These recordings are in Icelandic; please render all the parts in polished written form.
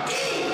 King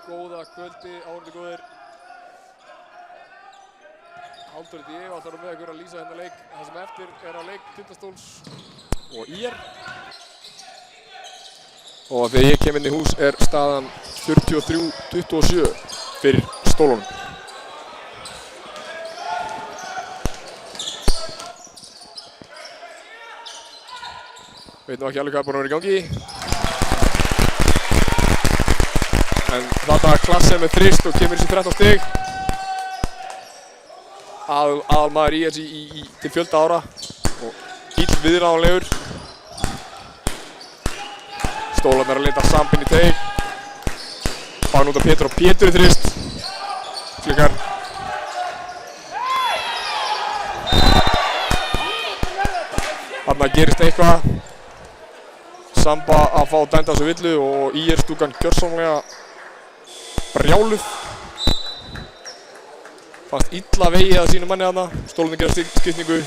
Góða kvöldi, áhorfendur góðir. Halldór Diego ætlar með ykkur að lýsa þennan leik. Það sem eftir á leik Tindastóls og ÍR. Og þegar ég kem inn í hús staðan 43-27 fyrir Stólunum. Veit nú ekki alveg hvað búinn að vera í gangi. En þetta klassen með þrist og kemur þessi 13 stig. Aðalmaður ÍR til fjölda ára og ill viðráðanlegur. Stólarnir að leita sampinn í teig. Fagn út af Pétur og Pétur í þrist. Klikkar. Þarna gerist eitthvað. Samba að fá dæmda á þessu villu og ÍR stúkan gjörsamlega brjáluð. Fannst illa vegið að sínu manni þarna. Stólunni gera skiptingu.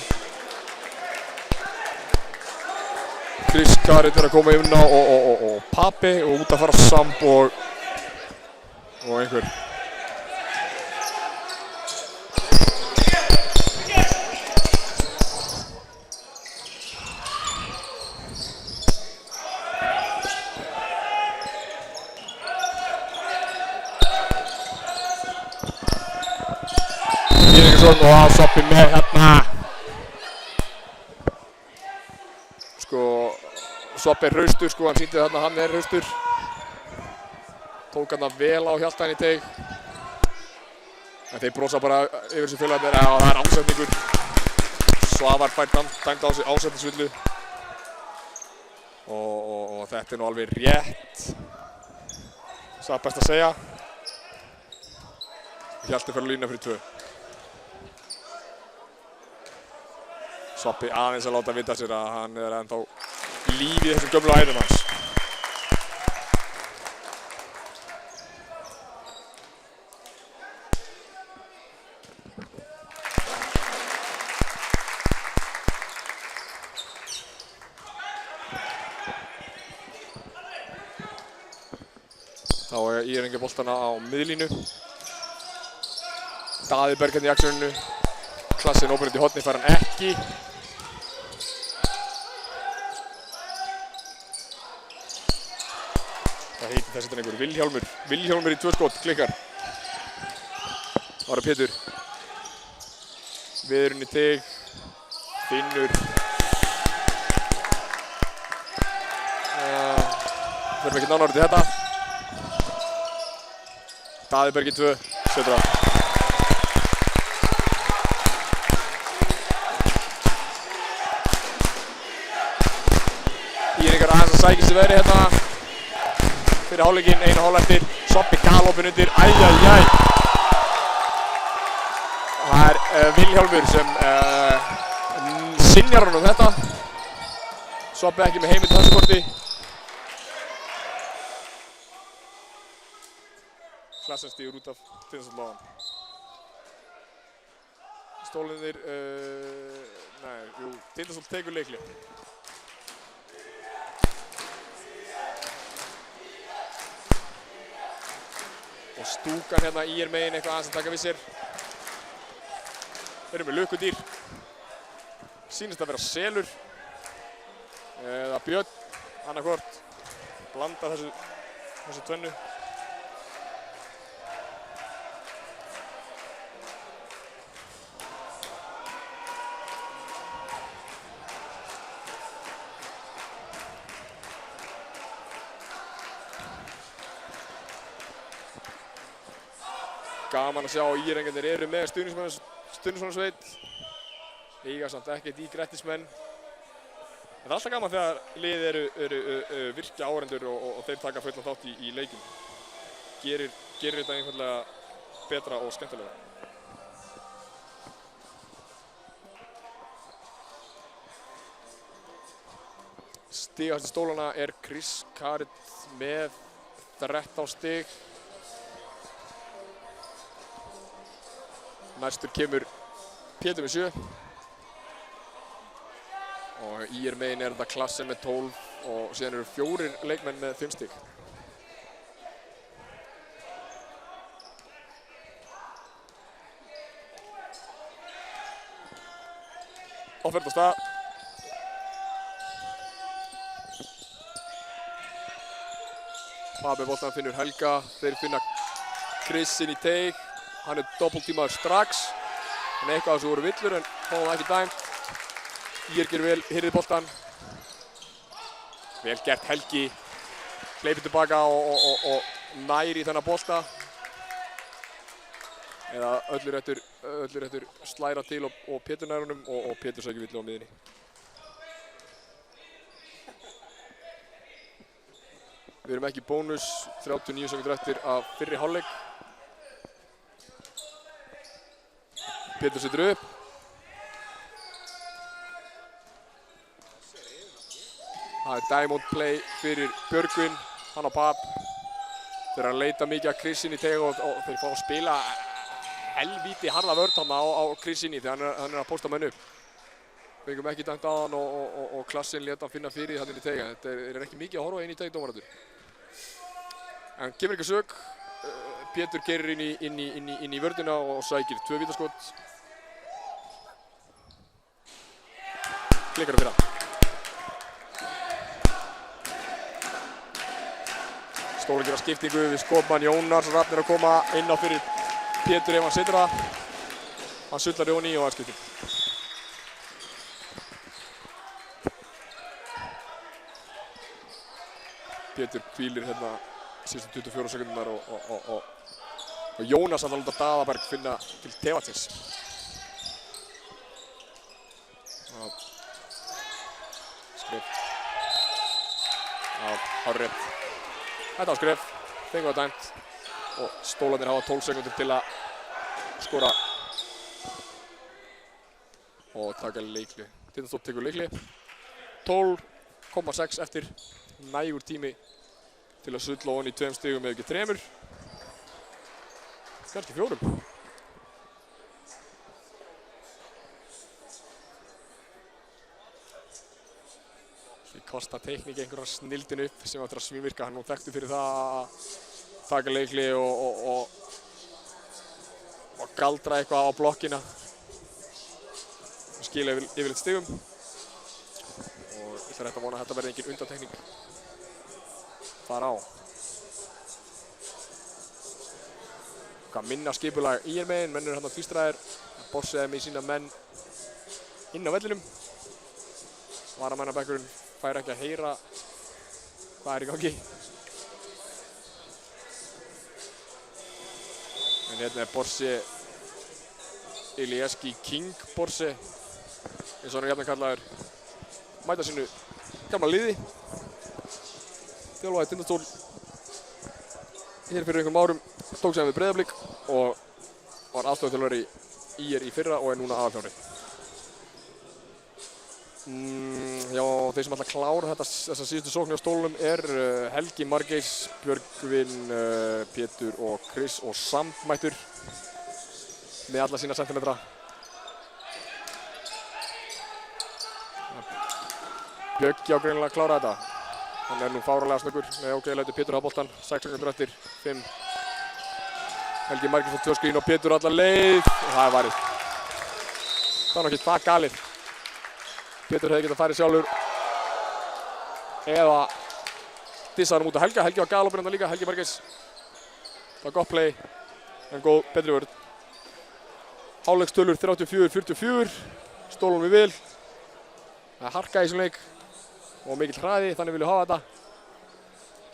Chris Karit er að koma inn á og Papi og út að fara Samb og einhver. Og að Soppi með hérna. Sko, Soppi er hraustur sko, hann sýndi þarna að hann er hraustur. Tók hann vel á hjaltaðinn í teig. En þeir brosa bara yfir þessu félagarnir. Já, það er ásetningur. Svavar fær dæmd á sig ásetningsvillu. Og þetta er nú alveg rétt. Það best að segja. Hjalti fyrir lína fyrir 2. Soppi aðeins að láta vita sér að hann er ennþá líf í þessum gömlu æðum hans. Þá er ÍR-ingi boltana á miðlínu. Daði Berg hérna í axluninu. Klassin óbyrjandi í horni fær hann ekki. Það heitir þessi einhver Vilhjálmur í 2 skot, klikkar. Ára Pétur. Viðurinn í teig. Finnur. Þurfum ekki nánar til þetta. Daði Berg í 2, setur það. Íringar aðeins að sækja sér veðri hérna. Fyrir hálfleikinn, einu hálf eftir. Soppi galopin undir, æjæjæj. Það er Vilhjálmur sem synjar hann þetta. Soppi ekki með heimild þessu korti. Klassan stígur út af Tindastóls. Stólarnir, Tindastóls tekur leikli. Og stúkan hérna ÍR megin eitthvað aðeins að taka við sér. Þeir eru með lukkudýr. Sýnist að vera selur. Eða björn, annarkvort. Blanda þessu tvennu. Gaman að sjá að ÍR-engarnir eru með stuðningsmannasveit. Eiga samt ekkert í grettismenn. En það er alltaf gaman þegar liðið eru virkja áhorfendur og þeir taka fullan þátt í leikjum. Gerir þetta einfaldlega betra og skemmtilega. Stigahæsti Stólana er Chris Karit með 13 stig. Næstur kemur Pétur með 7. Og ÍR megin þetta Klassen með 12 og síðan eru 4 leikmenn með 5 stig. á ferð á stað. Pab með boltan finnur Helga, þeir finna Chris inn í teig. Hann doppeltímaður strax. En eitthvað af þessu voru villur en fáum það ekki dæmt. ÍR gerir vel, hirðir boltan. Vel gert Helgi. Hleypir tilbaka og nær í þennan bolta. Eða öllur eftir slæra til og Pétur nær honum og Pétur sækir villu á miðinni. Við erum ekki í bónus, 39 sekúndur eftir af fyrri hálfleik. Pétur setur upp. Það diamond play fyrir Björgvin, hann á Pab. Þeir eru að leita mikið að Chris inn í teig og þeir fá að spila helvíti harða vörn hann á Chris inn í þegar hann er að posta menn upp. Fengum ekki dæmt á hann og Klassin lét hann finna fyrir hann inn í teig. Þetta er ekki mikið að horfa inn í teig dómarandur. Hann gefur ekki sök. Pétur keyrir inn í vörnina og sækir 2 vítaskot. Klikkar fyrir hann. Stólinn gera skiptingu við skotmann Jónar. Rafn er að koma inn á fyrir Pétur ef hann setur það. Hann sullar Jóni og það er skipting. Pétur hvílir hérna síðustu 24 sekundar og Jónas að láta Daðaberg finna til Tevatsins. Skref. Hárrétt. Þetta var skref. Fengu það dæmt. Og stólarnir hafa 12 sekundur til að skora og taka leikli. Tindastóll tekur leikli. 12,6 eftir. Nægur tími til að sulla ofan í 2 stigum eða ekki 3. Kannski 4. Því kostar teikning einhverja snildin upp sem áttur að svívirka. Hann nú þekktu fyrir það að taka leikli og galdra eitthvað á blokkina. Skila yfirleitt stigum. Og ég ætla rétt að vona að þetta verði engin undantekning þar á. Hvað minna skipulag ÍR megin, menn eru hérna tvístræðir. Bossi er með sína menn inn á vellinum. Varamannabekkurinn fær ekki að heyra hvað er í gangi. En hérna er Borsi Ilieski King Borsi, eins og hann er jafnan kallaður, mæta sínu gamla liði. Þjálfaði Tindastól hér fyrir einhverjum árum, tók sig við Breiðablik og var aðstoðarþjálfari í ÍR í fyrra og er núna aðalþjálfari. Já, þeir sem ætla að klára þessa síðustu sókn á stólunum er Helgi Margeis, Björgvin, Pétur og Chris og Sam mættur með alla sína sentimetra. Bjöggi á greinilega að klára þetta. Hann er nú fáránlega snöggur með ógeðlega Pétur á boltan, 6 sekundur eftir, 5. Helgi Margeis á 2 skrín og Pétur alla leið og það er varið. Það var ekki það galið. Pétur hefði getað farið sjálfur eða dissaði hann út af Helga. Helgi var galopinn hérna líka, Helgi Margeis. Það var gott play, en góð, betri vörn. Hálfleikstölur 34-44, stólum við vel. Það er harka í þessum leik og mikill hraði, þannig viljum við hafa þetta.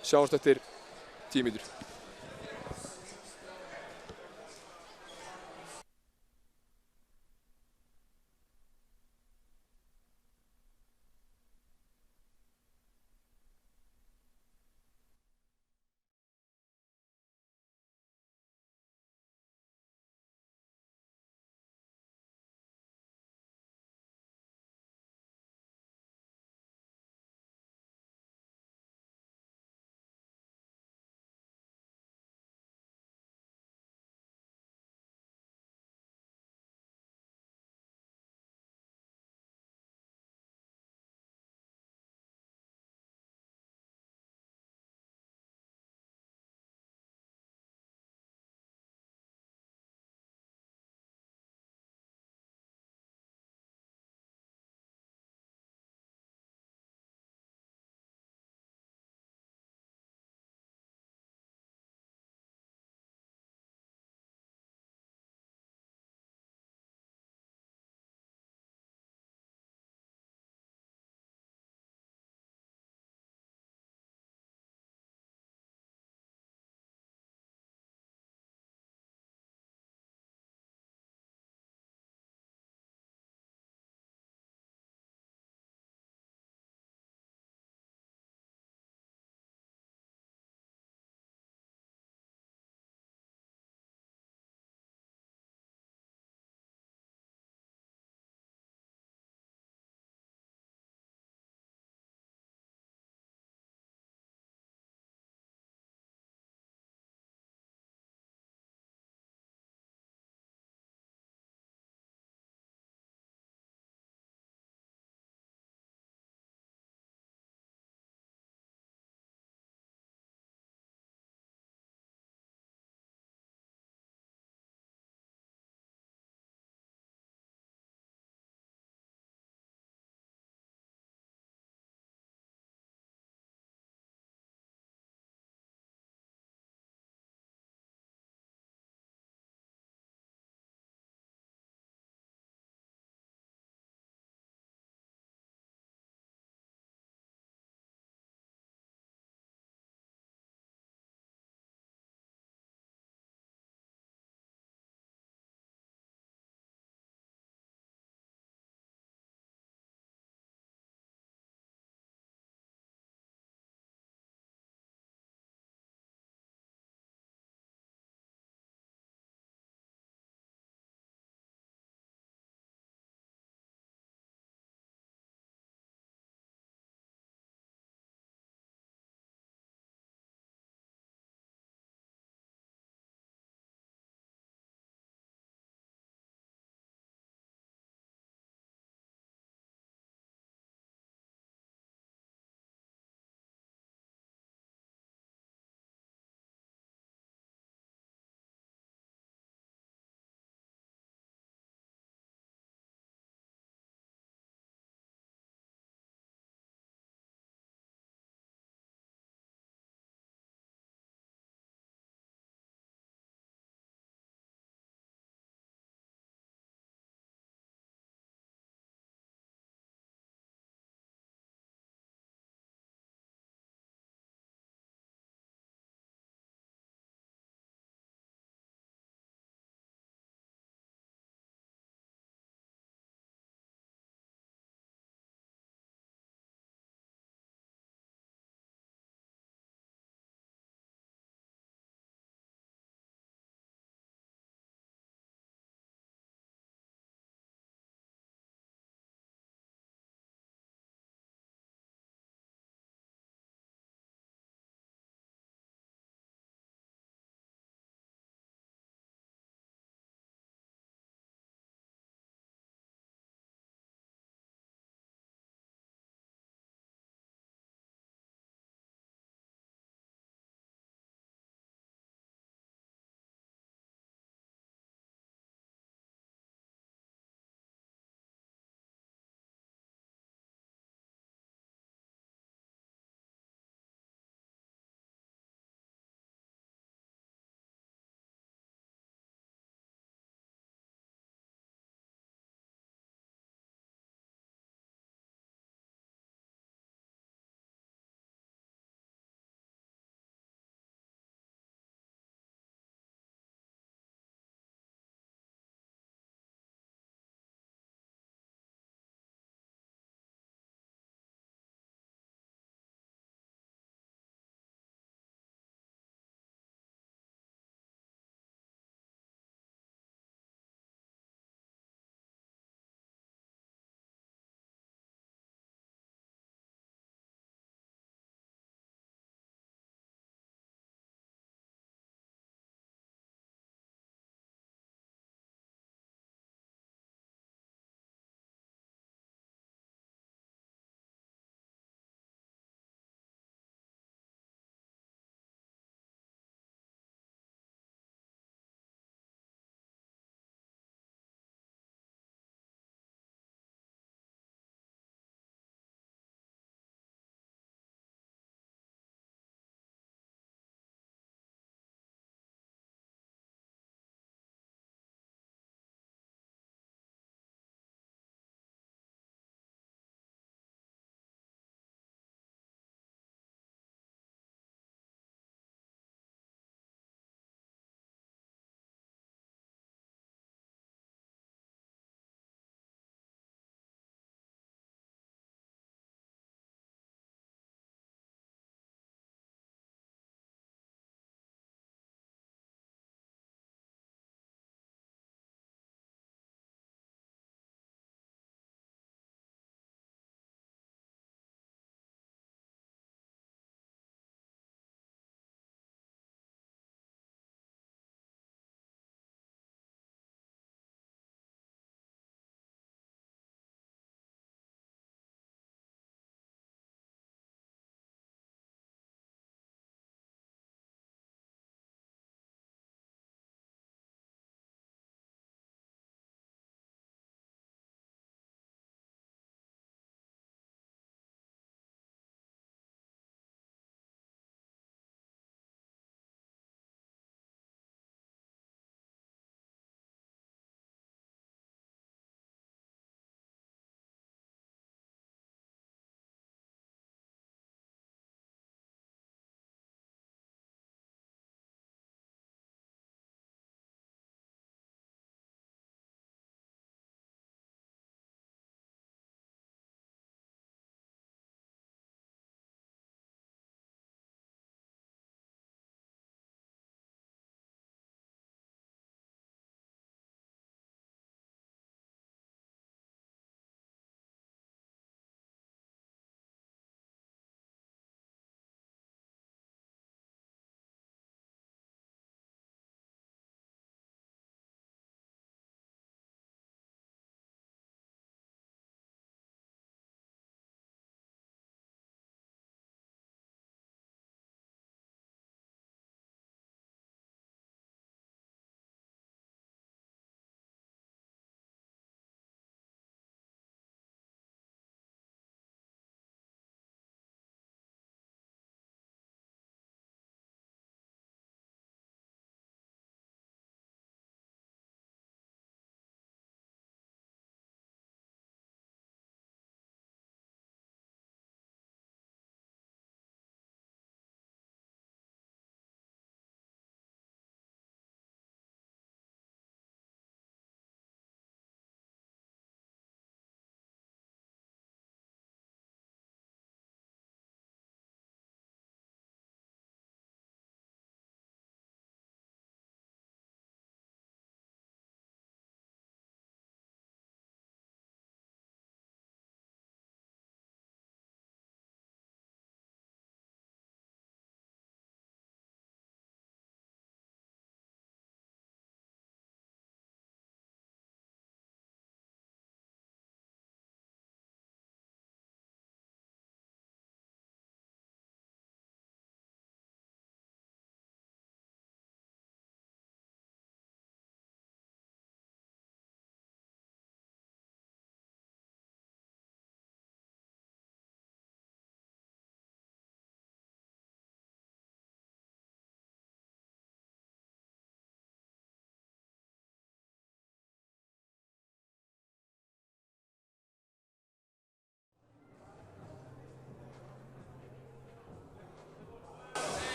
Sjáumst eftir 10 mínútur.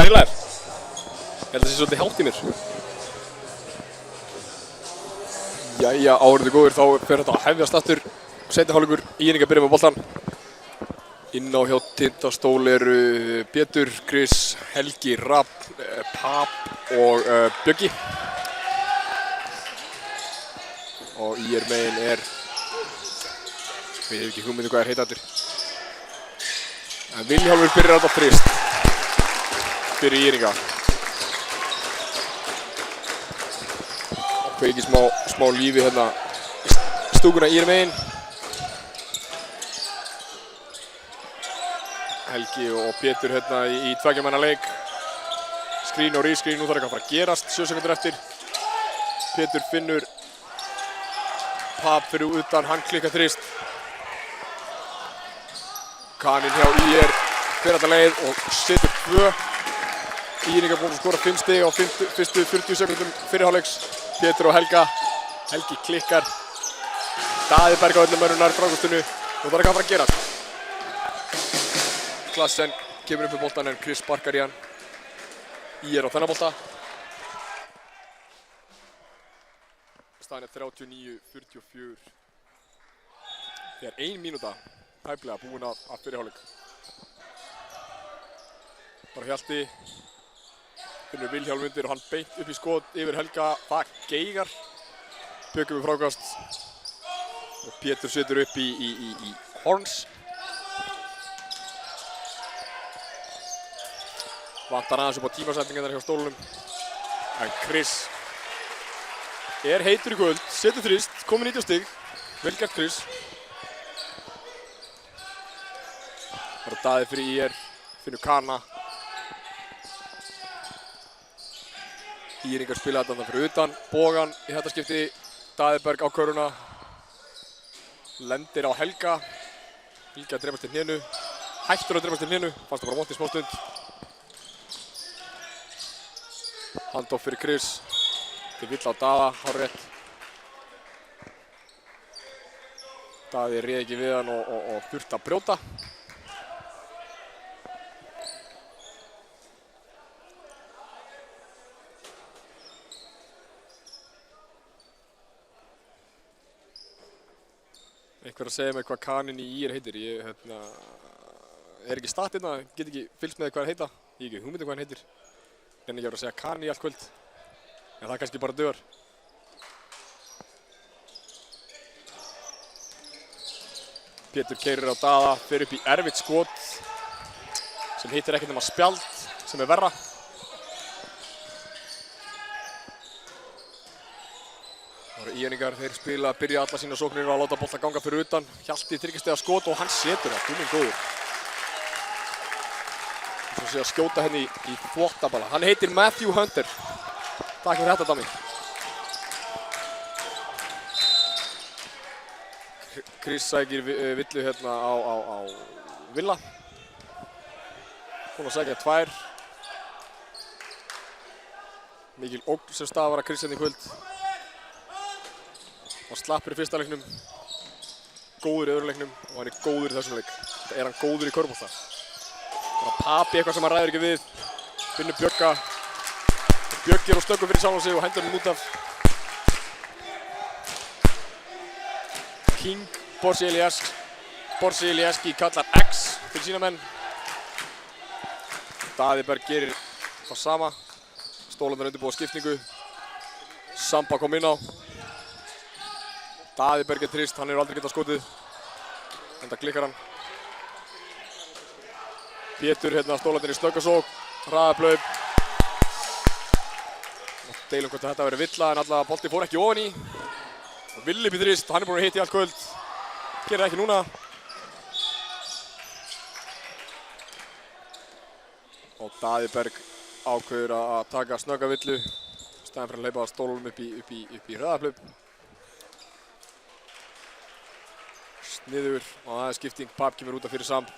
Hvað er lægir? Ég held að það sé svolítið hátt í mér. Jæja, áhorfendur góðir, þá fer þetta að hefjast aftur. Seinni hálfleikur, Írningar byrja með boltann. Inn á hjá Tindastól eru Pétur, Chris, Helgi, Rapp, Pap og Bjöggi. Og IR megin er, við hefum ekki hugmyndi hvað heita allir. En Vilhjálmur byrjar alltaf þrist fyrir Írninga. Og kveikir smá lífi hérna í stúkuna IR megin. Helgi og Pétur hérna í tveggjamanna leik. Skrín og rískrín, nú þarf eitthvað að fara að gerast 7 sekundur eftir. Pétur finnur Pap fyrir utan, hann klikkar þrist. Kaninn hjá IR fer alla leið og setur 2. Írningar búinn að skora 5 stig á fyrstu 40 sekundum fyrri hálfleiks. Pétur og Helgi klikkar. Daði Berg á öllum mönnum nær frákastinu. Nú þarf eitthvað að fara að gerast. Klassen kemur upp með boltan en Chris sparkar í hann. IR á þennan bolta. Staðan er 39-44. Þegar 1 mínúta tæplega búin að fyrri hálfleik. Bara Hjalti finnur Vilhjálm undir og hann beint upp í skot yfir Helga. Það geigar. Bjöggum við frákast. Og Pétur setur upp í horns. Vantar aðeins upp á tímasendingarnar hjá stólunum. En Chris er heitur í kvöld, setur þrist, komið 90 stig. Vel gert Chris. Það er Daði fyrir IR, finnur Kana. Írningar spila þetta fyrir utan. Bogan í þetta skipti. Daði Berg á köruna. Lendir á Helga. Helgi að drepast til hnénu. Hættur að drepast til hnénu. Fannst það bara vont í smá stund. Handoff fyrir Chris. Til vill á Daða, hárrétt. Daði réð ekki við hann og þurfti að brjóta. Einhver að segja mér hvað kaninn í IR heitir. Ég er ekki statt hérna, get ekki fylgst með hvað hann heita. Ég hef ekki hugmynd hvað hann heitir. En ég var að segja kaninn í allt kvöld. En það kannski bara dugar. Pétur keyrir á Daða, fer upp í erfitt skot sem hittir ekkert nema spjald, sem er verra. Það eru Írningar, þeir byrja alla sína sóknir og að láta bolta ganga fyrir utan. Hjalti þriggja skot og hann setur það, guðminn góður. Svo sé að skjóta henni í þvottaballa. Hann heitir Matthew Hunter. Takk fyrir þetta, Dami. Chris sækir villu hérna á Villa. Búinn að sækja 2. Mikil ógn sem stafar að Chris hérna í kvöld. Hann slappur í fyrsta leiknum, góður í öðrum leiknum og hann er góður í þessum leik. Þetta er hann góður í körfubolta. Það er Papi eitthvað sem hann ræður ekki við. Finnur Bjögga. Bjöggi er á stökkum fyrir sjálfan sig og hendur hann út af. King Borsielieski kallar X fyrir sína menn. Daði Berg gerir það sama. Stólarnir undirbúa skiptingu. Samba kom inn á. Daði Berg er trist, hann hefur aldrei getað skotið. Enda klikkar hann. Pétur hérna stólarnir í snöggasók. Hraðaplaup. Deilum hvort þetta verið villa en allavega bolti fór ekki ofan í. Og Villi upp í þrist, hann er búinn að hitta í allt kvöld. Gerir það ekki núna. Og Daði Berg ákveður að taka snögga villu. Staðinn fyrir að hleypa stólunum upp í hraðaplaup. Sniður og það er skipting. Pap kemur út af fyrir Samb.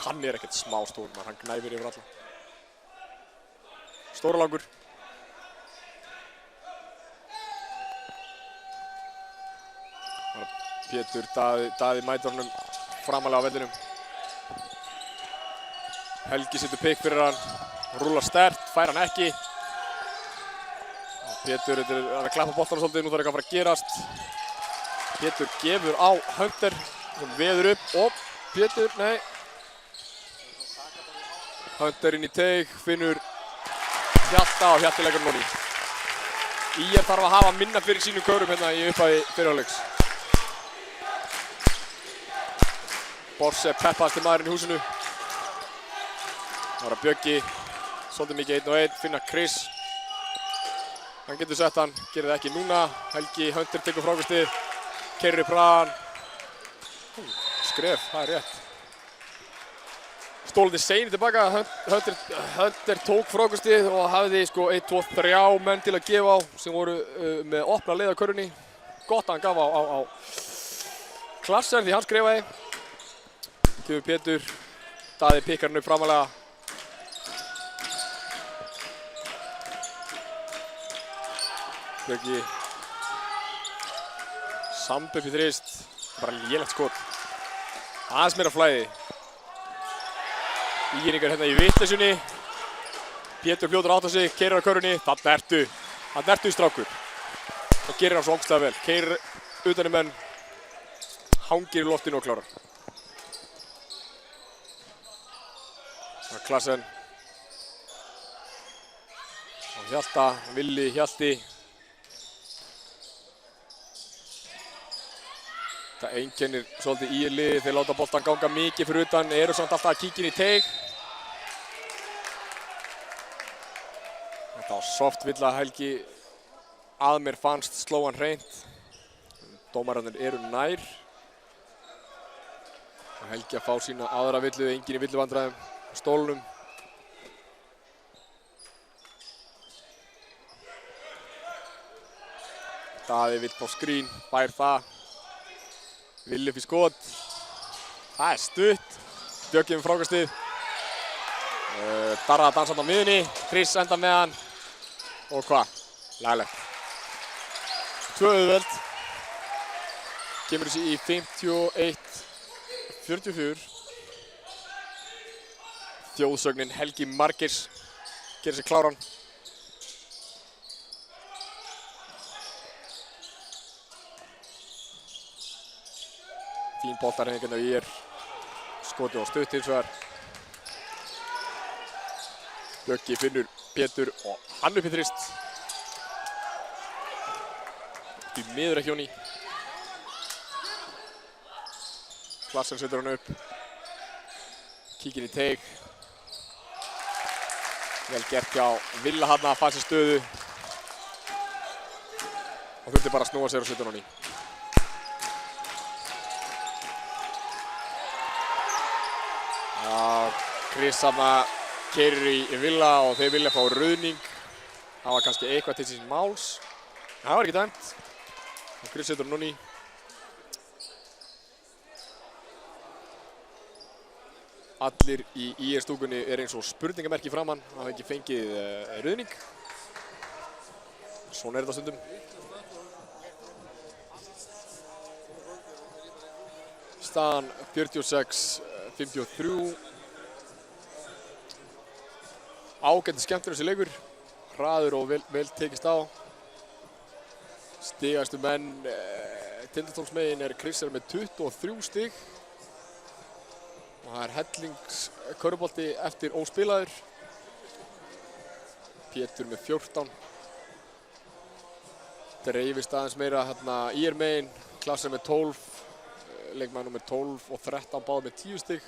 Hann er ekkert smá stór, hann gnæfir yfir alla. Stóra langur. Pétur, Daði mætir honum framalega á vellinum. Helgi setur pikk fyrir hann, rúlar sterkt, fær hann ekki. Pétur er að klappa boltanum svolítið, nú þarf eitthvað að fara að gerast. Pétur gefur á Hunter, sem veður upp og Pétur, nei. Hunter inn í teig, finnur Hjalta og Hjalti leggur núni. ÍR þarf að hafa minna fyrir sínum körum hérna í upphafi fyrirháleiks. Borse peppaðasti maðurinn í húsinu. Það var að Bjöggi, svolítið mikið 1-1, finna Chris. Hann getur sett hann, gerir það ekki núna. Helgi, Hunter tekur frákastið, keyrir upp hraðan. Skref, það er rétt. Stólið seini tilbaka, Hunter tók frákastið og hafði sko 1, 2, 3 menn til að gefa á sem voru með opna leið á körfunni. Gott að hann gaf á Klassen því hann skrifaði. Kemur Pétur, Daði pikkar hann upp framalega. Bjöggi. Samb upp í þrist, bara lélegt skot. Aðeins meira flæði. Íringar hérna í vitleysunni. Pétur fljótur átt á sig, keyrir á körfunni. Þarna ertu í strákur. Og gerir hann svo ógeðslega vel. Keyrir utan í menn, hangir í loftinu og klárar. Það er Klassen. Og Hjalta, Villi, Hjalti. Það einkennir svolítið ÍR-liðið, þeir láta boltan ganga mikið fyrir utan, eru samt alltaf að kíkja inn í teig. Þetta var soft villa Helgi, að mér fannst sló hann hreint. Dómararnir eru nær. Og Helgi að fá sína aðra villu, enginn í villuvandræðum á stólnum. Daði vill á skrín, fær það. Villi upp í skot. Það er stutt. Bjöggi með frákastið. Darra að dansa á miðunni. Chris enda með hann. Og hvað? Laglegt. 2 auðveld. Kemur þessi í 51-44. Þjóðsögnin Helgi Margeirs gerir sér kláran. Fín boltarhengingar í ÍR. Skotið og stutt hins vegar. Bjöggi finnur Pétur og hann upp í þrist. Því miður ekki honni. Klassen setur hann upp. Kíkir í teig. Vel gert hjá Villa hann að fá sér stöðu. Og þurfti bara að snúa sér og setja hann í. Chris hann keyrir í Villa og þeir vilja fá ruðning. Það var kannski eitthvað til síns máls. En það var ekki dæmt. Og Chris setur hann núni. Allir í ÍR-stúkunni er eins og spurningamerki framann. Það hafa ekki fengið ruðning. Svona er þetta stundum. Staðan 46-53. Ágætið skemmtur þessi leikur. Hraður og vel tekist á. Stigastu menn Tindastólsmegin er Chris með 23 stig. Og það er hellingskörfubolti eftir óspilaður. Pétur með 14. Dreifist aðeins meira hérna ÍR megin. Klassen með 12. Leikmaður með 12 og 13 báð með 10 stig.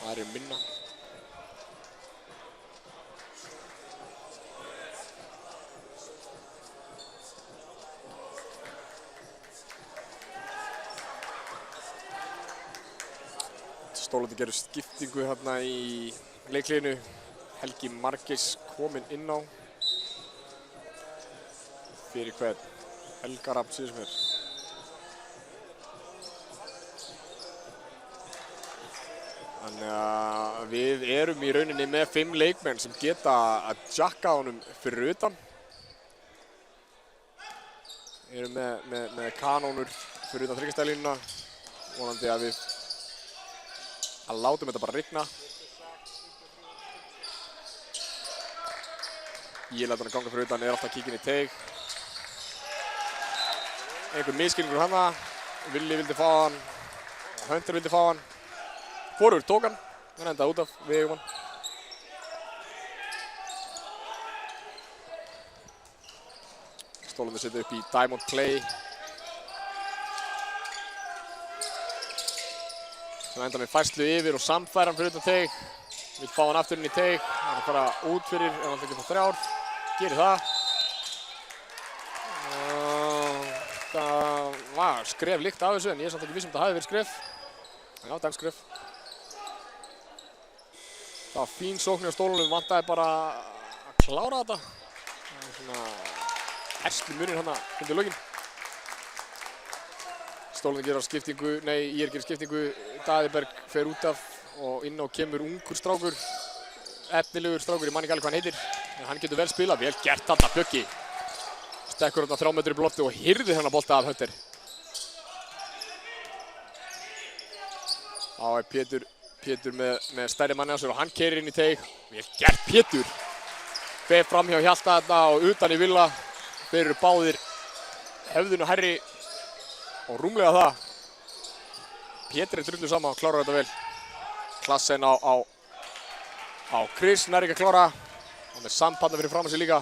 Það er minna. Stólandi gerur skiptingu hérna í leikliðinu. Helgi Margeirs kominn inn á. Fyrir hvern? Helga Rafn Sigursmér. Þannig að við erum í rauninni með 5 leikmenn sem geta að jacka honum fyrir utan. Við erum með kanónur fyrir utan þryggjastælínuna. Vonandi að við að látum þetta bara rigna. Ég læt hann að ganga fyrir utan, er alltaf kíkinn í teig. Einhver misskilningur hana. Villi vildi fá hann, Hunter vildi fá hann. Hvorugur tók hann, hann endaði út af, við eigum hann. Stólandi setja upp í Diamond Play. Sem enda með færslu yfir og samfæran fyrir utan teig. Vill fá hann aftur inn í teig. Hann er að fara út fyrir ef hann ekki fá 3. Gerir það. Það var skref líkt af þessu en ég er samt ekki viss það hafi verið skref. Já, dagskref. Það var fín sókn á stólunum, vantaði bara að klára þetta. Það er svona herslu munir hana undir lokin. Stólunum gerir skiptingu, ég gerir skiptingu. Daðiberg fer út af og inn á kemur ungur strákur. Efnilegur strákur, ég man ekki alveg hvað hann heitir. En hann getur vel spilað, vel gert þarna, Bjöggi. Stekkur þarna 3 metrar í lofti og hirðir þennan bolta af Hunter. Þá er Pétur með stærri manni á sér og hann keyrir inn í teig. Vel gert Pétur. Fer fram hjá Hjalta þarna og utan í Villa. Þeir eru báðir höfðinu hærri og rúmlega það. Pétur er drullu saman og klárar þetta vel. Klassen á Chris, nær ekki að klára. Hann er Samp hann fyrir fram að sig líka.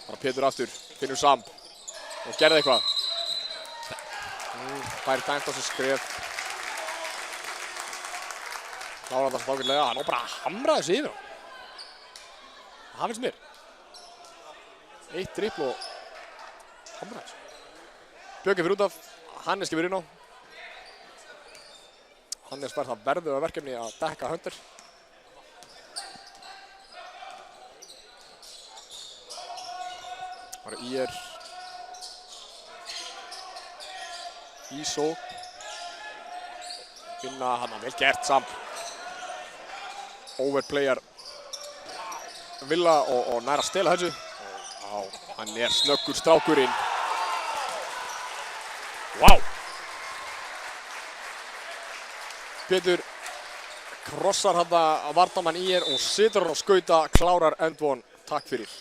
Bara Pétur aftur, finnur Samp og gerði eitthvað. Fær dæmt á sig skref. Klárar þetta svo ágætlega. Hann á bara að hamra þessu yfir á. Það finnst mér. 1 dribl og hamra þessu. Bjöggi fyrir út af, Hannes kemur inn á. Hannes fær það verðuga verkefni að dekka Hunter. Það er IR Ísó. Vinna hann vel gert Samp. Overplayar Villa og nær að stela þessu. Hann er snöggur strákurinn. Vá! Pétur krossar hann að varnarmann IR og situr hann á skauta, klárar endvon. Takk fyrir.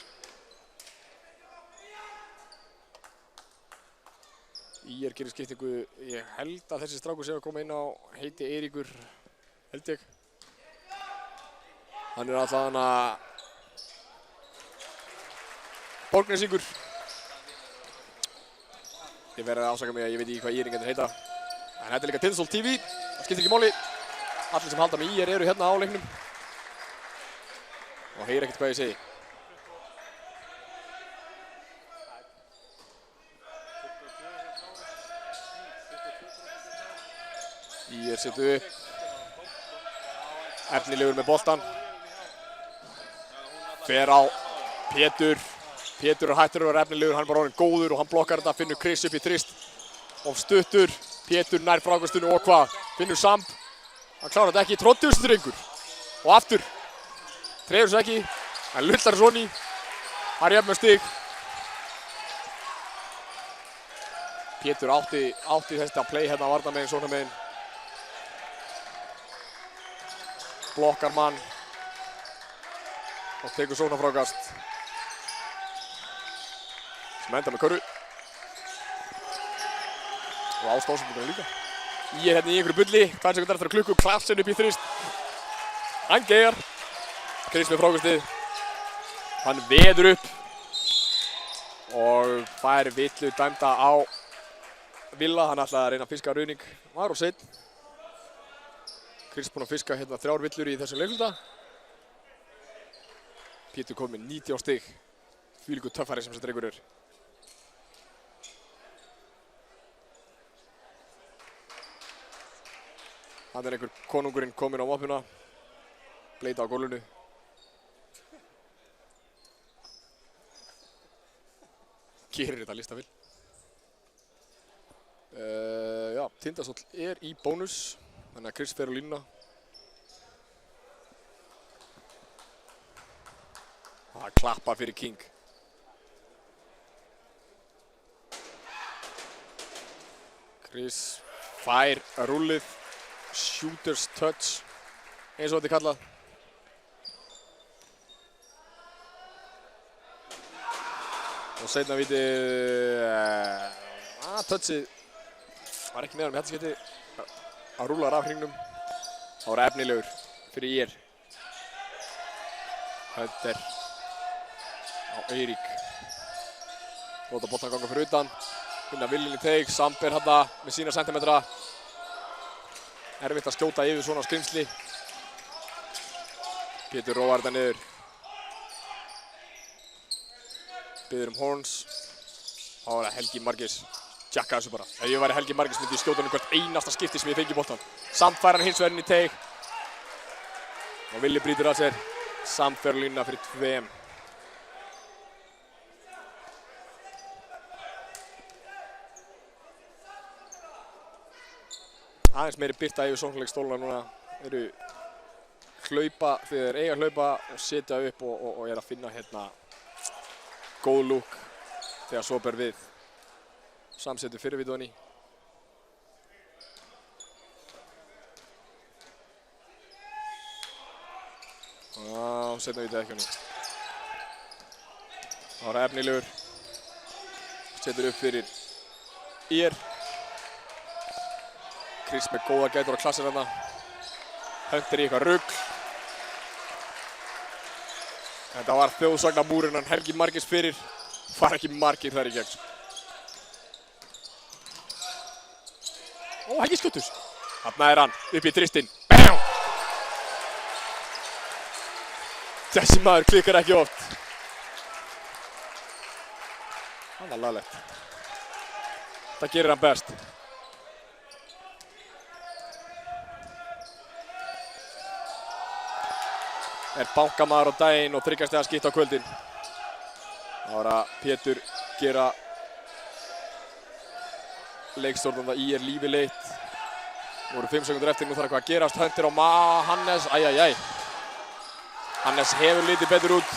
IR gerir skiptingu, ég held að þessi strákur sé að koma inn á, heiti Eiríkur, held ég. Hann er alltaf hann að Borgnesingur. Ég verði að ásaka mig að ég veit ekki hvað íringarnir heita. En þetta er líka Tinsol TV, það skiptir ekki máli. Allir sem halda með IR eru hérna á leiknum. Og heyr ekkert hvað ég segi. IR setur upp. Efnilegur með boltan. Fer á Pétur. Pétur er hættur og er efnilegur, hann er bara orðinn góður og hann blokkar þetta, finnur Chris upp í þrist. Og stuttur, Pétur nær frákastinu og hvað? Finnur Samp. Hann klárar þetta ekki, tróttur þessi drengur. Og aftur. Trefur þessu ekki, hann lullar svona í. Hann er jafn með stig. Pétur átti þetta play hérna að varna meginn, svona meginn. Blokkar mann. Og tekur svona frákast. Sem enda með körfu. Og ástáðsendingunum líka. Ég er hérna í einhverju bulli, 2 sekundar eftir að klukku, Klassen upp í þrist. Hann geigar. Chris með frákastið. Hann veður upp. Og fær villu dæmda á Villa, hann ætlaði að reyna að fiska rauning. Var og seinn. Chris búinn að fiska hérna 3 villur í þessum leikluta. Pétur kom með 90 stig. Þvílíkur töffari sem þessi drengur er. Hann er einhver konungurinn kominn á moppuna. Bleita á gólfinu. Gerir þetta lista vil. Já, Tindastóll er í bónus. Þannig að Chris fer á línuna. Það klappa fyrir King. Chris fær rúllið. shooter's touch, eins og þetta er kallað. Og seinna vítið, touchið var ekki með honum í þetta skipti. Hann rúlar af hringnum. Það var efnilegur fyrir IR. Hunter á Eirík. Láta boltan ganga fyrir utan. Finna Willin í teig, Samber þarna með sína sentimetra. Erfitt að skjóta yfir svona skrimsli. Pétur róar þetta niður. Biður horns. Þá er það Helgi Margeirs. Jacka þessu bara. Ef ég væri Helgi Margeirs myndi ég skjóta hann hvert einasta skipti sem ég fengi boltan. Samt fær hann hins vegar inn í teig. Og Willi brýtur að sér. Samt fer línuna fyrir 2. Aðeins meiri birta yfir sóknarleikstólana núna. Eru hlaupa þegar þeir eiga að hlaupa og setja upp og er að finna hérna góð lúk þegar svo ber við. Samsetur fyrirvíðunni. Setna við þetta ekki hann. Það var efnilegur. Setur upp fyrir IR. Chris með góða gætur á klassir þarna. Hunter í eitthvað rugl. Þetta var þjóðsagnamúrinn hann Helgi Margeirs fyrir. Far ekki margir þar í gegn. Ó, Helgi skuttus. Þarna er hann, upp í þristinn. BAM! Þessi maður klikkar ekki oft. Það var laglegt. Það gerir hann best. Er bankamaður á daginn og 3 stiga skipti á kvöldin. Það var að Pétur gera leikstjórnanda IR lífi leitt. Nú eru 5 sekundur eftir, nú þarf eitthvað að gerast. Hunter á Hannes, æjæjæj. Hannes hefur litið betur út.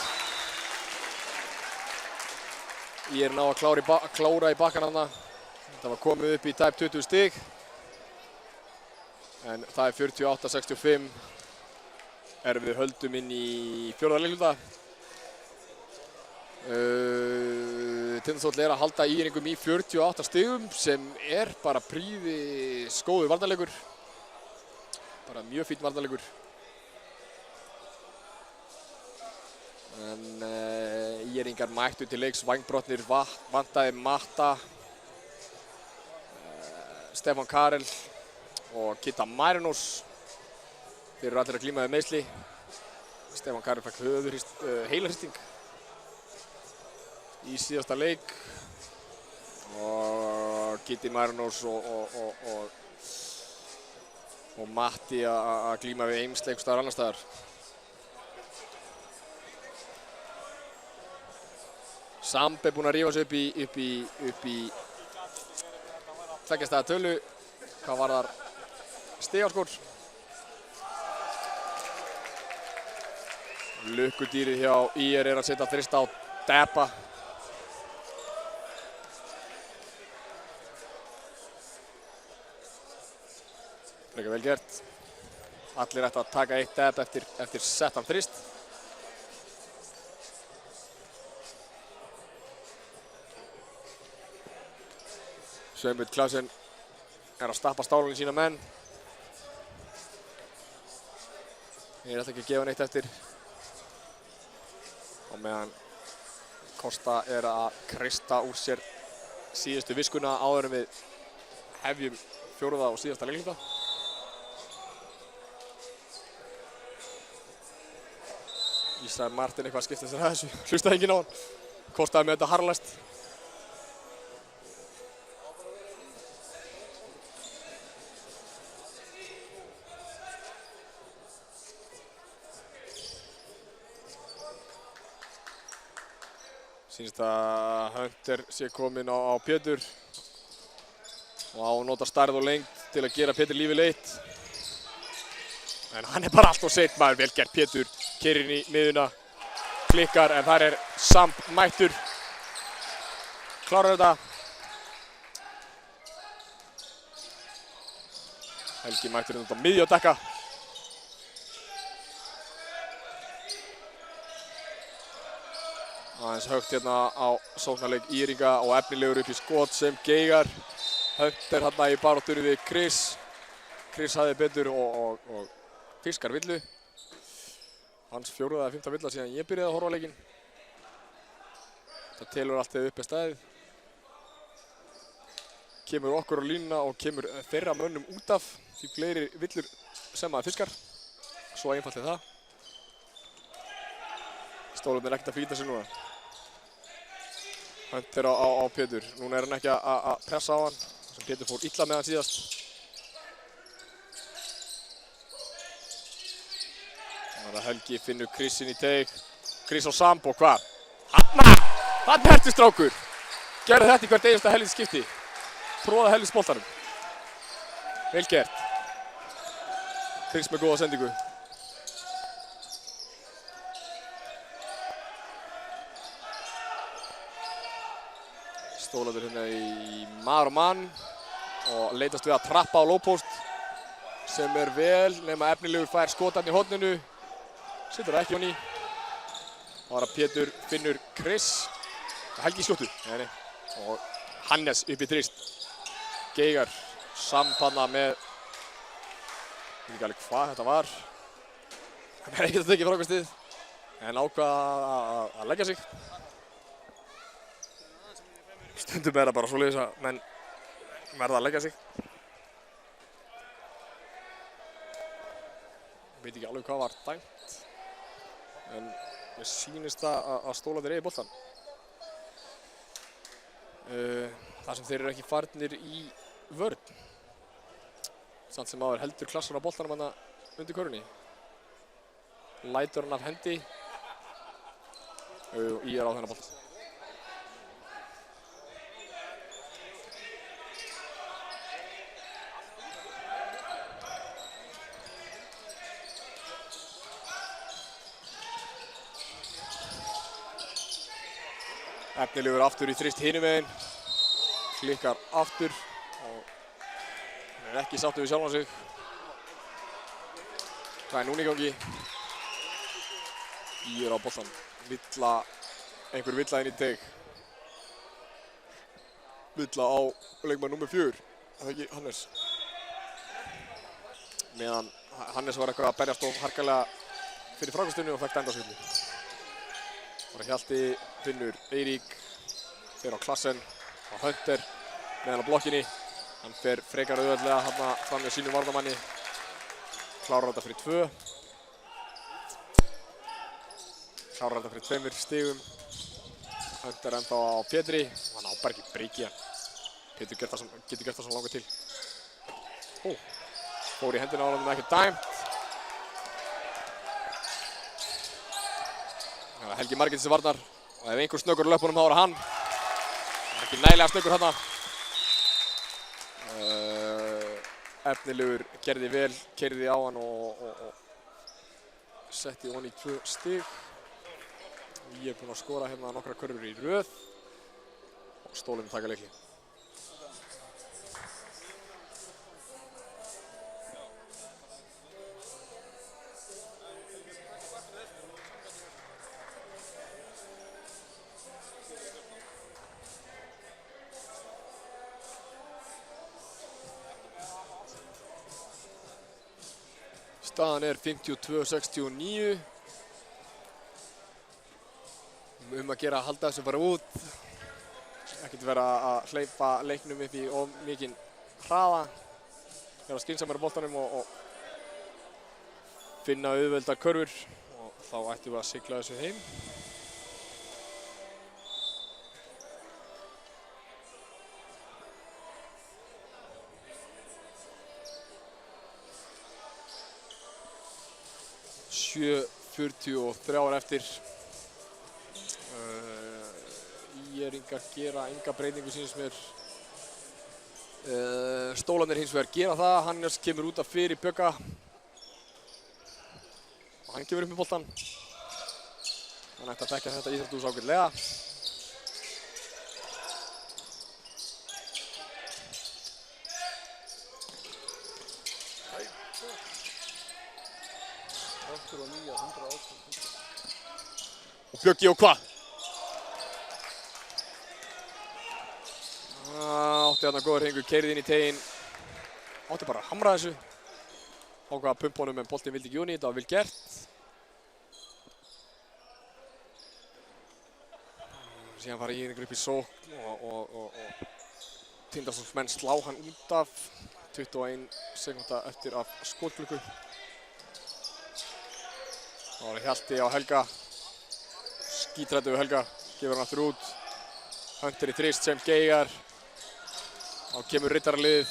IR ná að klára í bakkan þarna. Þetta var komið upp í tæp 20 stig. En það er 48-65. Við höldum inn í 4. leikluta. Tindastóll er að halda IR-ingum í 48 stigum sem er bara prýðis góður varnarleikur. Bara mjög fínn varnarleikur. En IR-ingar mættu til leiks vængbrotnir, vantaði Matta, Stefán Karel og Kitta Marinos. Þeir eru allir að glíma við meiðsli. Stefán Karel fekk heilahrysting í síðasta leik. Og Kitti Marinos og Matti að glíma við eimsli einhvers staðar annar staðar. Samb er búinn að rífa sig upp í 2 stiga tölu. Hvað varðar stigaskor. Lukkudýrið hjá IR er að setja þrista á Deppa. Frekar vel gert. Allir ættu að taka 1 Depp eftir settan þrist. Sveinbjörn Klausen er að stappa stálunni sína menn. Þeir ætla ekki að gefa neitt eftir. Og meðan Kosta er að kreista úr sér síðustu viskuna áður en við hefjum 4. og síðasta leikluta. Ísrael Martin eitthvað skipti sér að þessu. Hlustaði enginn á hann. Kostaði með þetta harðlæst. Sýnist að Hunter sé kominn á Pétur og á að nota stærð og lengd til að gera Pétur lífið leitt. En hann er bara allt of seinn maður, vel gert Pétur, keyrir inn í miðuna, klikkar en þar er Samb mættur. Klárar þetta. Helgi mættur út á miðju að dekka. Aðeins högt hérna á sóknarleik Írika og efnilegur upp í skot sem Geigar. Hunter hérna í baráttunni við Chris. Chris hafði betur og fiskar villu. Hans 4. eða 5. villa síðan ég byrjaði að horfa á leikinn. Það telur allt þegar upp er staðið. Kemur okkur á línuna og kemur þeirra mönnum út af því fleiri villur sem maður fiskar. Svo einfalt er það. Stólarnir er ekkert að flýta sig núna. Hunter á Pétur. Núna er hann ekki að pressa á hann. Sem Pétur fór illa með hann síðast. Þannig að Helgi finnur Chris inn í teig. Chris á Sambo, hvað? Hanna! Þarna ertu strákur! Gerðu þetta í hvert einasta helvítis skipti. Prófaðu helvítis boltanum. Vel gert. Chris með góða sendingu. Stólarnir hérna í maður og mann og leitast við að trappa á lowpost sem er vel nema efnilegur fær skotarn í horninu. Setur það ekki honni. Það var að Pétur finnur Chris. Helgi skjóttu. Nei. Og Hannes upp í þrist. Geigar sampanna með... Ég veit ekki alveg hvað þetta var. Hann er ekkert að tekja frákastið. En ákvað að leggja sig. Stundum er það bara svoleiðis að menn verða að leggja sig. Ég veit ekki alveg hvað var dæmt. En mér sýnist að Stólarnir eigi boltann. Þar sem þeir eru ekki farnir í vörn. Samt sem áður heldur Klassan á boltanum hana undir körfunni. Lætur hann af hendi. Og ég er á þennan bolt. Efnilegur aftur í þrist hinum megin. Klikkar aftur og hann er ekki sáttur við sjálfan sig. Hvað er núna í gangi? Ég er á boltan. Einhver villa inn í teig. Villa á leikmann númer 4. Það er ekki Hannes. Meðan Hannes var eitthvað að berjast of harkalega fyrir frákastunni og fekk dæmdarsvillu. Hjalti finnur Eirík, fer á Klassen, á Hunter, með hann á blokkinni. Hann fer frekar auðveldlega þarna fram með sínum varnarmanni. Klárar þetta fyrir 2. Klárar þetta fyrir 2 stigum. Hunter ennþá á Pétri, hann á bara ekki breyki hann. Pétur getur gert það sem langar til. Fór í hendina á hann með ekki dæmt. Helgi Margeirs til varnar og ef einhver snöggur á löpunum þá er hann. Það er ekki nægilega snöggur þarna. Efnilegur gerði vel, keyrði á hann og setti honni í 2 stig. Ég er búinn að skora hérna nokkra körfur í röð og Stólinn taka leikli. Staðan er 52-69. Að gera að halda þessu bara út. Ekkert vera að hleypa leiknum upp í of mikinn hraða. Vera skynsamari á boltanum og finna auðveldar körfur. Og þá ættum við að sigla þessu heim. Sjö 43 eftir. Íringar gera enga breytingu sýnist mér. Stólarnir hins vegar gera það. Hannes kemur út af fyrir Bjögga. Og hann kemur upp með boltan. Hann ætti að þekkja þetta íþróttahús ágætlega. Og Bjöggi og hvað? Átti þarna góður hringur, keyrði inn í teginn. Átti bara að hamra þessu. Ákvað að pumpa honum en boltinn vildi ekki uni, þetta var vel gert. Síðan fara Írringur upp í sókn og Tindastólsmenn slá hann út af. 21 sekúnda eftir af skotklukku. Það var Hjalti á Helga. Skítræddur við Helga, gefur hann aftur út. Hunter í þrist sem geigar. Þá kemur riddaraliðið.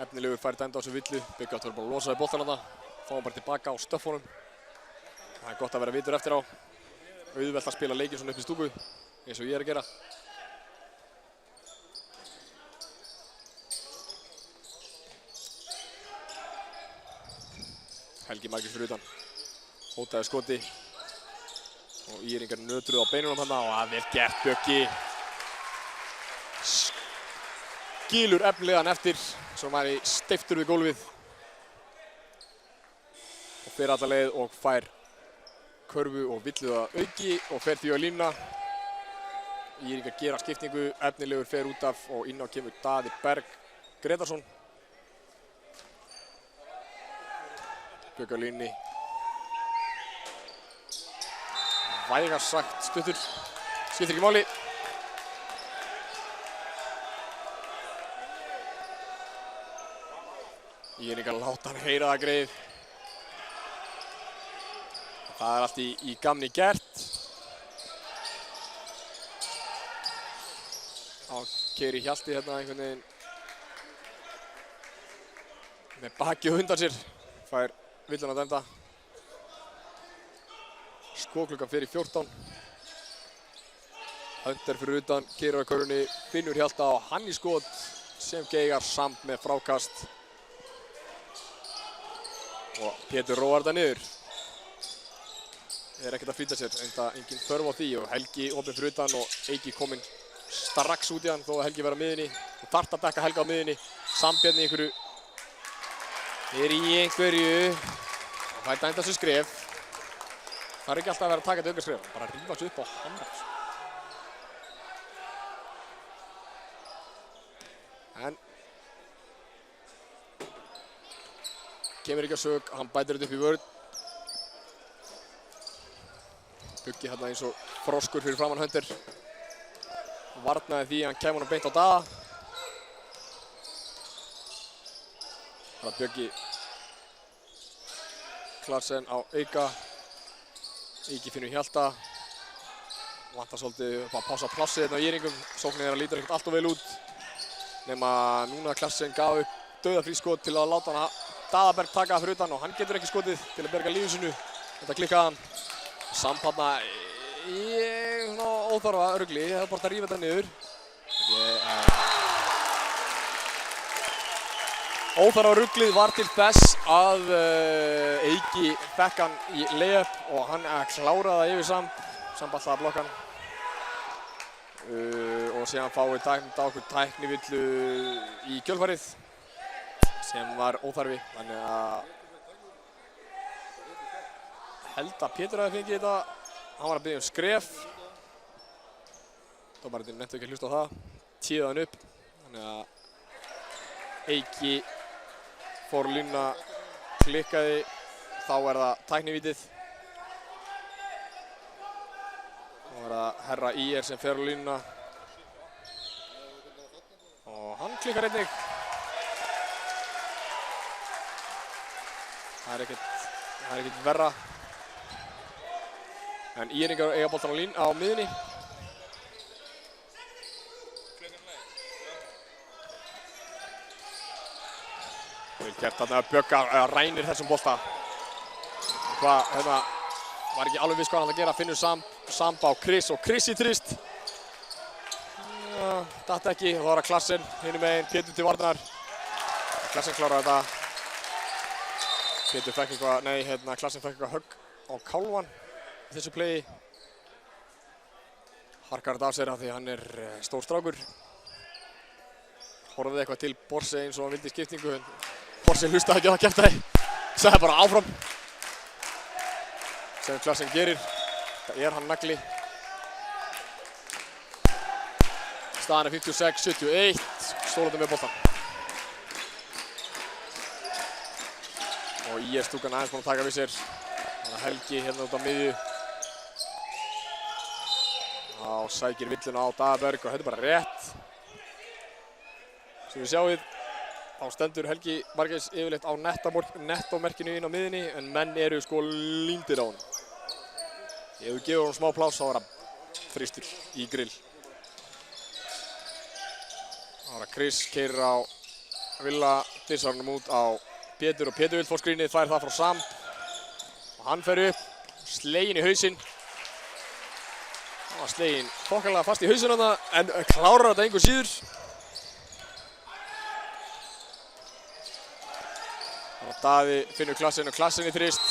Efnilegur fær dæmda á þessu villu. Byggi átti að vera bara að losa við boltann þarna. Fá hann bara tilbaka á stöffunum. Það er gott að vera vitur eftir á. Auðvelt að spila leikinn svona upp í stúku, eins og ég er að gera. Helgi Margeirs fyrir utan. Hótaði skoti. Og Írringar nötruð á beinunum þarna og vel gert Bjöggi. Skilur efnilegan eftir, sem væri steyptur við gólfið. Og fer alla leið og fær körfu og villu að auki og fer því á línuna. Írringar gera skiptingu, efnilegur fer út af og inn á kemur Daði Berg Gretarsson. Bjöggi á línunni. Vægast sagt stuttur, skiptir ekki máli. Írringar láta hann heyra það greið. Það er allt í gamni gert. Þá keyrir Hjalti hérna einhvern veginn með bakið undan sér. Fær villan að dæmda. Skotklukkan fer í 14. Hunter fyrir utan, keyrir á körfunni, finnur Hjalta og hann í skot sem geigar samt með frákast. Og Pétur róar þetta niður. Er ekkert að flýta sér, enda engin þörf á því og Helgi opinn fyrir utan og Eiki kominn strax út í hann þó að Helgi vera á miðjunni og þarft að dekka Helga á miðjunni. Sambjarni í einhverju og fær dæmda sér skref. Það er ekki alltaf að vera að taka þetta aukarskref, bara að rífa sig upp á hamra. En kemur ekki að sök, hann bætir þetta upp í vörn. Bjöggi hérna eins og froskur fyrir framan Hunter. Varnaði því að hann kemur hann beint á Daða. Það er Bjöggi. Klarsen á auka. Eiki finnur Hjalta. Vantar svolítið upp að pása plássið hérna á Írringum. Sóknin þeirra lítur ekkert allt of vel út. Nema núna Klarsen gaf upp dauðafrískot til að láta hann Daða Berg taka það fyrir utan og hann getur ekki skotið til að berga lífið sinu. Þetta klikkaði hann. Sampanna í svona óþarfa rugli. Það er bara að rífa þetta niður. Óþarfa ruglið var til þess að Eiki fekk hann í layup og hann kláraði það yfir Samp alltaf að blokka hann. Og síðan fáið dæmda okkur tæknivillu í kjölfarið sem var óþarfi. Þannig að held að Pétur hafi fengið þetta. Hann var að biðja skref. Dómarinn nefndi ekki að hlusta á það. Tíði hann upp. Þannig að Eiki fór línuna, klikkaði. Þá er það tæknivítið. Þá er það herra IR sem fer á línuna. Og hann klikkar einnig. Það er ekkert verra. En Írringar eiga boltan á miðjunni. Vel gert þarna að Bjögga rænir þessum bolta. Hvað, hérna, var ekki alveg viss hvað hann ætlaði að gera. Finnur Samp á Chris og Chris í þrist. Datt ekki, og þá er það Klarsen hinum megin, Pétur til varnar. Klarsen kláraði þetta. Pétur fekk eitthvað, nei, hérna, Klarsen fekk eitthvað högg á kálvan í þessu playi. Harkar þetta af sér af því hann er stór strákur. Horfði eitthvað til Borse eins og hann vildi skiptingu, en Borse hlustaði ekki á það kjaftaði. Sagði bara áfram. sem Klassen gerir. Það hann nagli. Staðan 56-71, Stólandi með boltan. Og stúkan aðeins búinn að taka við sér. Þannig að Helgi hérna út á miðju. Sækir villuna á Daðaberg og þetta bara rétt. Sem við sjáum, þá stendur Helgi Margeis yfirleitt á nettómerkinu inn á miðjunni, en menn eru sko líndir á hann. Ef þú gefur hann smá pláss, þá hann þrýstur í grill. Það Chris keyrir á Villa, dissar hann út á Pétur og Pétur vill fá skrínið, fær það frá Sam. Og hann fer upp, sleginn í hausinn. Hann var sleginn þokkalega fast í hausinn þarna, en klárar þetta engu síður. Og Daði finnur Klassen og Klassen í þrist.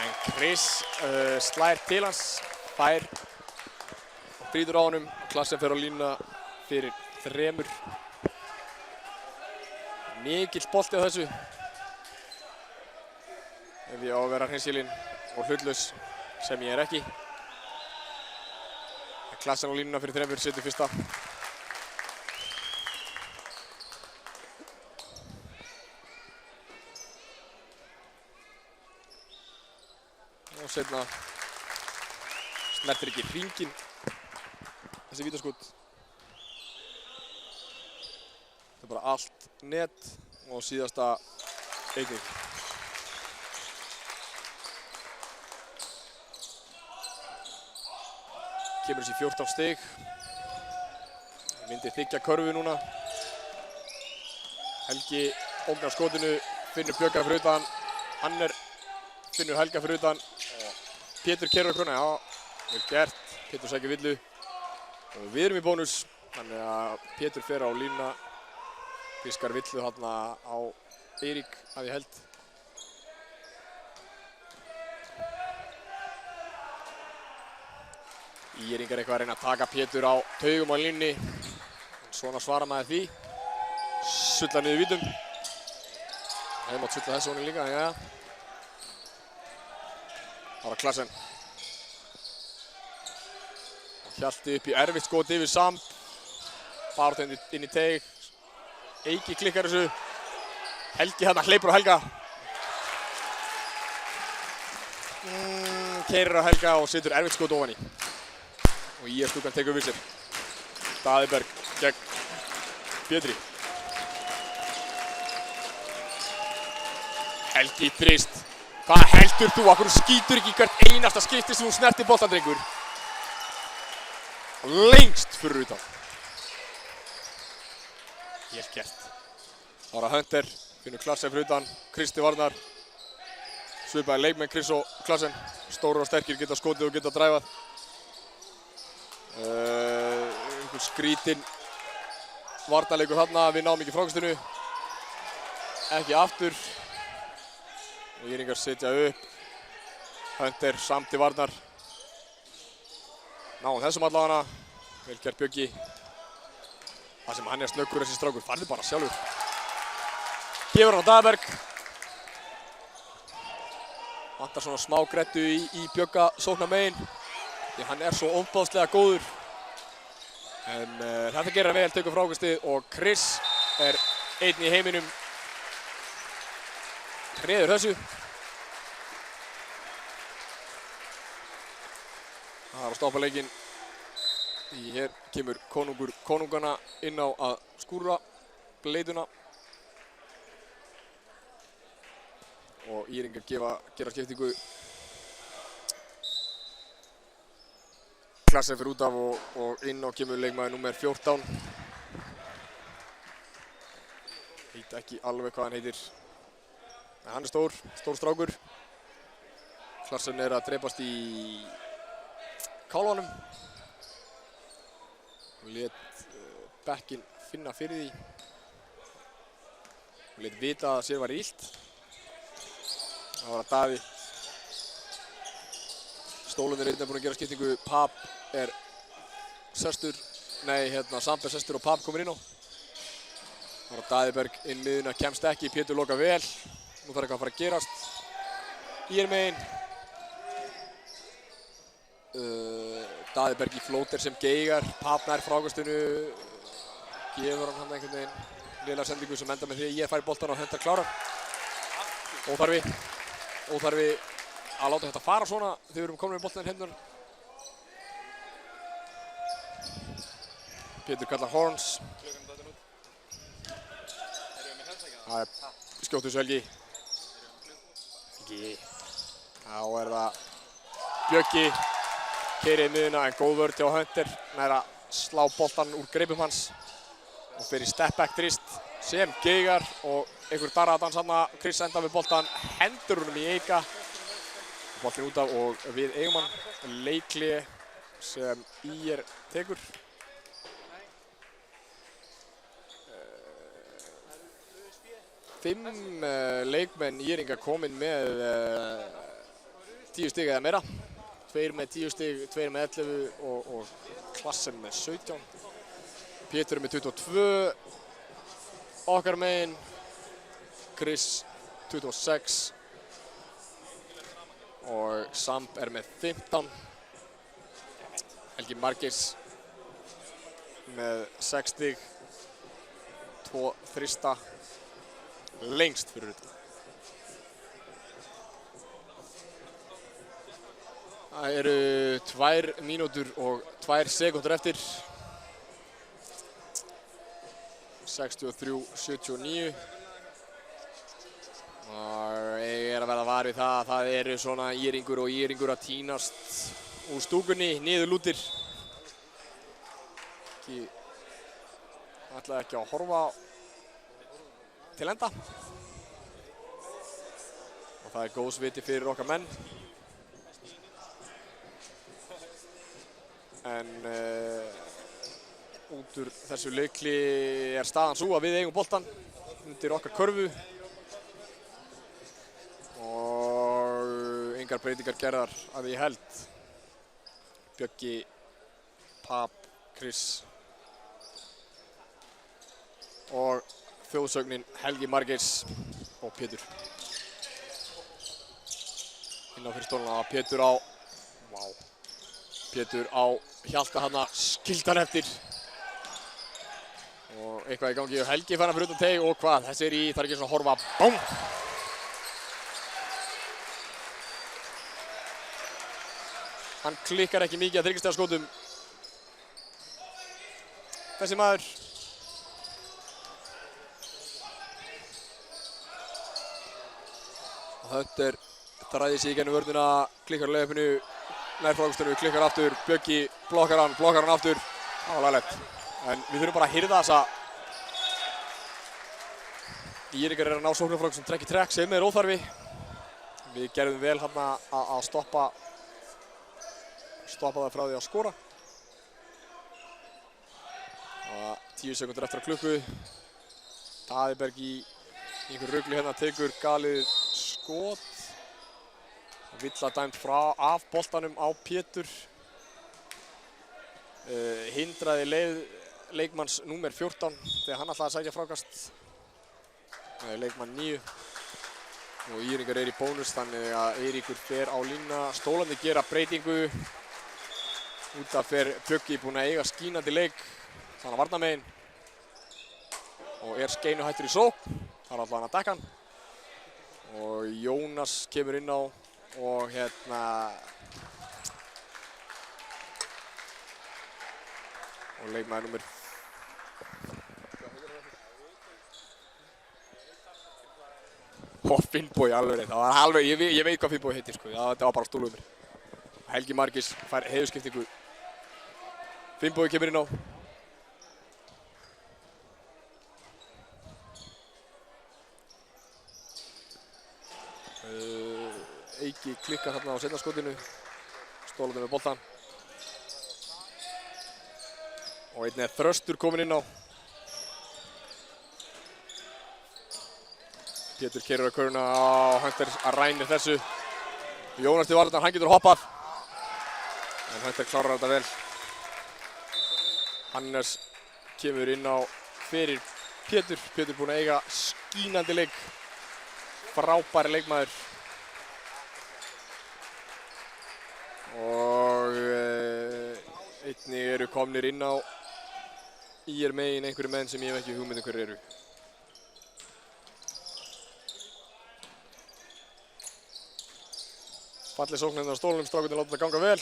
En Chris slær til hans, fær og brýtur á honum. Klassen fer á línuna fyrir 3. Mikill bolti á þessu. Ef ég á að vera hreinskilinn og hlutlaus, sem ég ekki. Klassen á línuna fyrir 3, setur fyrsta. Og seinna snertir ekki hringinn þessi vítaskot. Það bara allt net og síðasta einnig. Kemur þessi 14 stig. Myndi þykja körfu núna. Helgi ógnar skotinu, finnur Björka fyrir utan. Hanner finnur Helga fyrir utan. Pétur keyrir á krona, já, vel gert. Pétur sækir villu. Og við erum í bónus, þannig að Pétur fer á línuna. Fiskar villu þarna á Eirík, að ég held. Íringar eitthvað að reyna að taka Pétur á taugum á línunni. Svona svarar maður því. Sulla niður vítum. Hefði mátt sulla þessu honum líka, já. Það var Klassen. Hjalti upp í erfitt skoti yfir Sam. Barótt inn í teig. Eiki klikkar þessu. Helgi þarna hleypur á Helga. Keyrir á Helga og setur erfitt skot ofan í. Og stúkan tekur við sér. Daðiberg gegn Pétri. Helgi þrist. Hvað heldur þú? Akkur skýtur ekki hvert einasta skipti sem hún snertir boltann, drengur. Lengst fyrir utan. Vel gert. Það var að Hunter, finnur Klassen fyrir utan. Kristi varnar. Svipaði leikmenn Chris og Klassen. Stórir og sterkir, geta skotið og geta dræfað. Einhver skrítinn varnarleikur þarna, við náum ekki frákastinu. Ekki aftur. Og Íringar setja upp. Hunter samt í varnar. Náum þessum allavega. Vel gert Bjöggi. Það sem hann snöggur þessi strákur. Farðu bara sjálfur. Gefur hann á Daðaberg. Vantar svona smá grettu í Bjögga sóknar megin. Því hann svo ofboðslega góður. En þetta gerir hann vel, tekur frákastið og Chris einn í heiminum. Treður þessu. Það að stoppa leikinn. Hér kemur konungana inn á að skúra bleituna. Og Íringar gera skiptingu. Klassen fyrir út af og inn og kemur leikmaður númer 14. Veit ekki alveg hvað hann heitir. En hann stór strákur. Klassen að drepast í kálvanum. Og lét bekkinn finna fyrir því. Og lét vita að sér var illt. Það var að Daði. Stólunir er búin að gera skiptingu. Pap sestur. Samp sestur og Pap komur inn á. Það var að Daðiberg inn miðuna, kemst ekki. Pétur loka vel. Nú þarf eitthvað að fara að gerast. IR megin. Daði Berg í flóter sem geigar, Pap nær frákastinu, gefur hann einhvern veginn lélega sendingu sem enda með því að IR fær boltan og Hunter klárar. Óþarfi að láta þetta fara svona þegar við erum komin með boltan í hendur. Pétur kallar horns. Það er skjóttus Helgi. Þá er það Bjöggi. Keyrið í miðuna en góð vörn hjá Hunter. Nær að slá boltan úr greipum hans. Og fer í step back þrist sem geigar og einhver darraðan sanna. Chris enda við boltan, hendur honum í Eika. Boltin út af og við eigum hann. Leikli sem IR tekur. Fimm leikmenn IR-inga komin með 10 stig eða meira. 2 með 10 stig, 2 með 11 og Klassen með 17. Pétur með 22. Okkar megin. Chris 26. Og Samp er með 15. Helgi Margeirs með 6 stig. 2 þrista. Lengst fyrir utan. Það eru 2 mínútur og 2 sekúndur eftir. 63-79. Og ég er að verða var við það að það eru svona IR-ingur og IR-ingur að tínast úr stúkunni, niður lútir. Ætlaði ekki að horfa til enda. Og það er góðs viti fyrir okkar menn. En út úr þessu leikli er staðan svo að við eigum boltan undir okkar körfu. Og engar breytingar gerðar að ég held. Bjöggi, Pap, Chris og þjóðsögnin Helgi Margeirs og Pétur. Inn á fyrir stóluna að Pétur á Hjalta hana, skildan eftir. Og eitthvað í gangi og Helgi fær hann fyrir utan teig og hvað, þessi er í, það er ekki eins og að horfa, bám! Hann klikkar ekki mikið að þryggjastigaskótum. Þessi maður. Hunter dræði sig í gennum vörnina, klikkar á leifinu, nær frákastunum, klikkar aftur, Bjöggi blokkar hann aftur. Það var laglegt. En við þurfum bara að hirða þessa. IR-ingar er að ná sóknarfrákum sem trekk í trekk sem er óþarfi. Við gerðum vel hérna að stoppa það frá því að skora. Og 10 sekúndur eftir að klukku. Daði Berg í einhver rugli hérna tekur galið skot. Villa dæmt af boltanum á Pétur. Hindraði leikmanns númer 14 þegar hann ætlaði að sækja frákast. Leikmann 9. Og IR-ingar er í bónus þannig að Eiríkur fer á línuna. Stólandi gera breytingu. Út af fer Bjöggi búinn að eiga skínandi leik. Þannig að varnarmegin. Og er skeinuhættur í sókn. Það er alltaf hann að dekka hann. Og Jónas kemur inn á og hérna og leikmaður númer og Finnbogi alveg, það var alveg, ég veit hvað Finnbogi heitir sko, það var bara stúluð mér. Helgi Margeirs fær heiðurskiptingu. Finnbogi kemur inn á. Eiki klikkar þarna á seinna skotinu. Stólandi með boltan. Og einnig er Þröstur komin inn á. Pétur keyrir á köruna og Hunter að rænir þessu. Jónas til varðan, hann getur hoppað. En Hunter klárar þetta vel. Hannes kemur inn á fyrir Pétur. Pétur búinn að eiga skínandi leik. Frábæri leikmaður. Og einnig eru komnir inn á IR megin einhverju menn sem ég hef ekki hugmynd hverjir eru. Falleg sókn hérna á stólunum, strákurinn láta þetta ganga vel.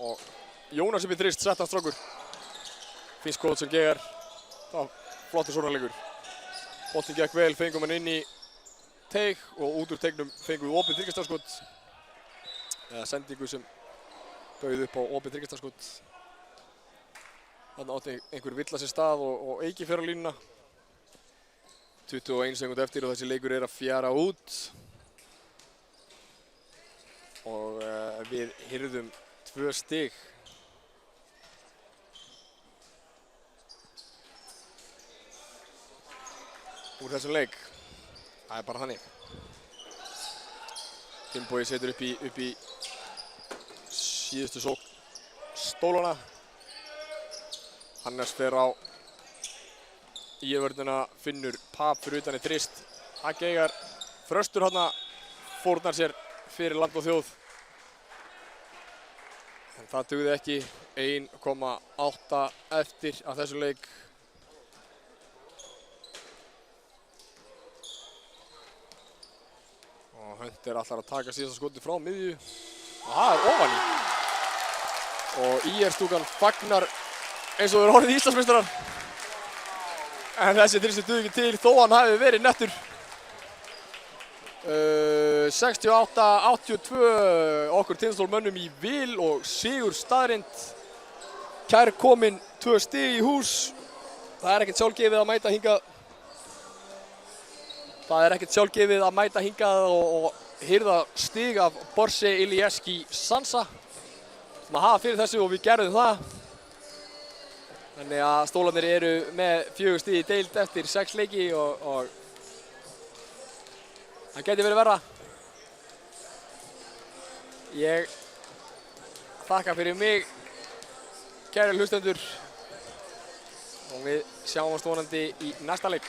Og Jónas upp í þrist, sett af strákur. Finn skot sem gegar. Það var flottur sóknarleikur. Boltinn gekk vel, fengum hann inn í teig og út úr teignum fengum við opið þriggjastafaskot. Eða sendingu sem bauð upp á opið þriggjastafaskot. Þarna átti einhver villa sér stað og Eiki fer á línuna. 21 sekúndur eftir og þessi leikur er að fjara út. Og við hirðum 2 stig. Úr þessum leik. Það er bara þannig. Finnbogi setur upp í síðustu sókn stólana. Hannes fer á IR-vörnina, finnur Pap fyrir utan í þrist. Haggeigar Þröstur þarna fórnar sér fyrir land og þjóð. En það dugði ekki. 1,8 eftir af þessu leik. Og Hunter ætlar að taka síðasta skoti frá miðju. Og það er ofan í. Og IR-stúkan fagnar eins og þeir orðið Íslandsmeistarar. En þessi þristur dugði ekki til þó hann hafi verið nettur. 68-82 okkur Tindastólsmönnum í vil og sigur staðreynd. Kærkomin 2 stig í hús. Það er ekkert sjálfgefið að mæta hingað. Það er ekkert sjálfgefið að mæta hingað og hirða stig af Borse Ilieski Sansa. Sem að hafa fyrir þessu og við gerðum það. Þannig að stólarnir eru með 4 stig í deild eftir 6 leiki og það gæti verið verra. Ég þakka fyrir mig, kæru hlustendur, og við sjáumst vonandi í næsta leik.